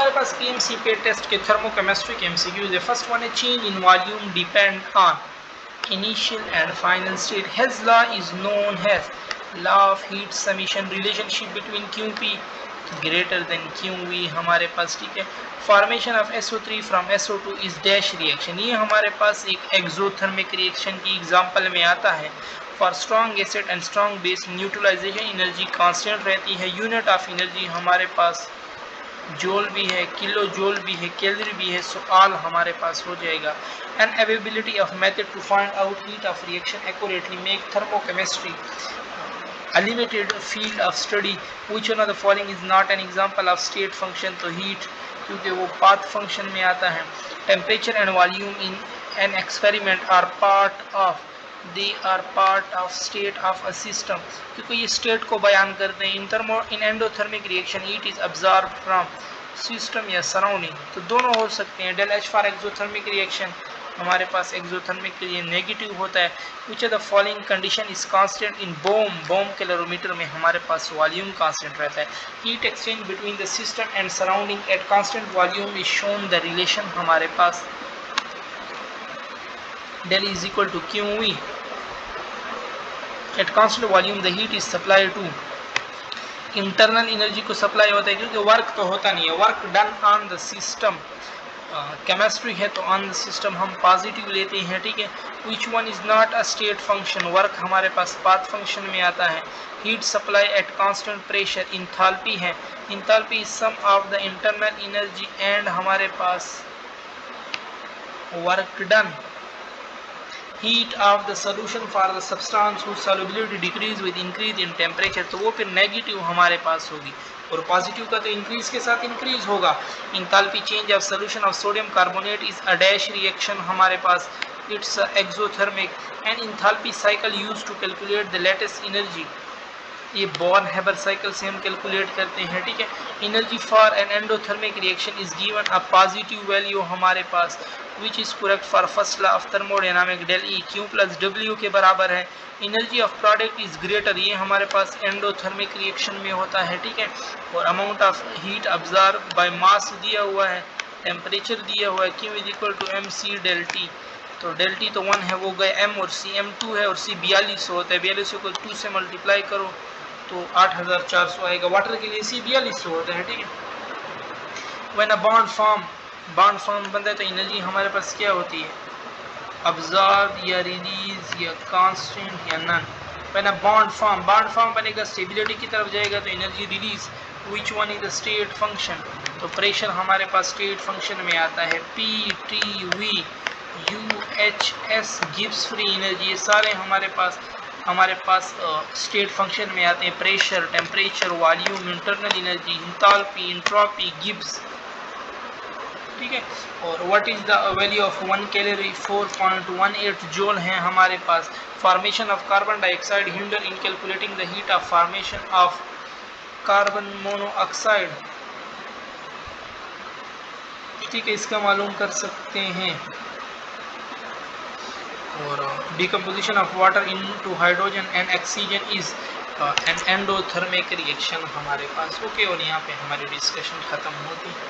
हमारे पास पीएमसी पे टेस्ट के थर्मोकेमिस्ट्री के एमसीक्यूज है। फर्स्ट वन है change in volume depend on initial and final state. Hess law is known as law of heat summation. Relationship between QP greater than QV हमारे पास, ठीक है। Formation of SO3 from SO2 is dash reaction. ये हमारे पास एक exothermic reaction की example में आता है। For strong acid and strong base neutralisation energy constant रहती है। यूनिट ऑफ एनर्जी हमारे पास जूल भी है, किलो जूल भी है, कैलोरी भी है, सो ऑल हमारे पास हो जाएगा। And availability of method to find out heat of reaction accurately make thermochemistry a limited field of study. Which one of the following is not an example of state function? तो heat क्योंकि वो path function में आता है। Temperature and volume in an experiment are part of state of a system, क्योंकि ये state को बयान करते हैं। in endothermic reaction heat is absorbed from system या surrounding, तो दोनों हो सकते हैं। del H for exothermic reaction हमारे पास एक्सोथर्मिक के लिए नेगेटिव होता है। Which of the following condition is constant in bomb calorimeter में हमारे पास वॉल्यूम कांस्टेंट रहता है। Heat exchange between the system and surrounding at constant volume is shown the relation हमारे पास del is equal to QV. At constant volume the heat is supply to internal energy को supply होता है, क्योंकि work तो होता नहीं है। Work done on the system chemistry है तो ऑन द सिस्टम हम पॉजिटिव लेते हैं, ठीक है। Which one is not a state function? Work हमारे पास पाथ फंक्शन में आता है। Heat supply at constant pressure enthalpy है। Enthalpy is sum of the internal energy and हमारे पास work done. Heat of the solution for the substance whose solubility decrease with increase in temperature, तो वो फिर negative हमारे पास होगी, और positive का तो इंक्रीज के साथ इंक्रीज होगा। Enthalpy change of solution of sodium carbonate is a dash reaction हमारे पास, it's exothermic. And enthalpy cycle used to calculate the latest energy, ये बॉर्न हेबर साइकिल से हम कैलकुलेट करते हैं, ठीक है। Energy for an endothermic reaction is given a positive value हमारे पास, which is correct for first law of thermodynamic del E Q plus W के बराबर है। Energy of product is greater, ये हमारे पास एंडोथर्मिक रिएक्शन में होता है, ठीक है। और amount of heat observe by mass दिया हुआ है, टेम्परेचर दिया हुआ है, Q is equal to M C del T, तो डेल टी तो 1 है, वो गए m, और सी m2 है, और सी 42 होता है। 42 को 2 से मल्टीप्लाई करो तो 8400 आएगा। वाटर के लिए सी 42 होता है, ठीक है। व्हेन अ बॉन्ड फॉर्म बनता है तो एनर्जी हमारे पास क्या होती है? अब्जॉर्ब या रिलीज या कांस्टेंट या none. When a bond form बनेगा, स्टेबिलिटी की तरफ जाएगा तो energy release. Which one is the state function? तो प्रेशर हमारे पास स्टेट फंक्शन में आता है। P T V U H S Gibbs free energy, ये सारे हमारे पास स्टेट फंक्शन में आते हैं। Pressure, temperature, volume, internal energy, enthalpy, entropy, Gibbs, ठीक है। और what is the value of 1 calorie? 4.18 joule है हमारे पास। Formation of carbon dioxide hinder in calculating the heat of formation of carbon monoxide, ठीक है, इसका मालूम कर सकते हैं। और decomposition of water into hydrogen and oxygen is an endothermic reaction हमारे पास, ओके। और यहाँ पे हमारी डिस्कशन खत्म होती है।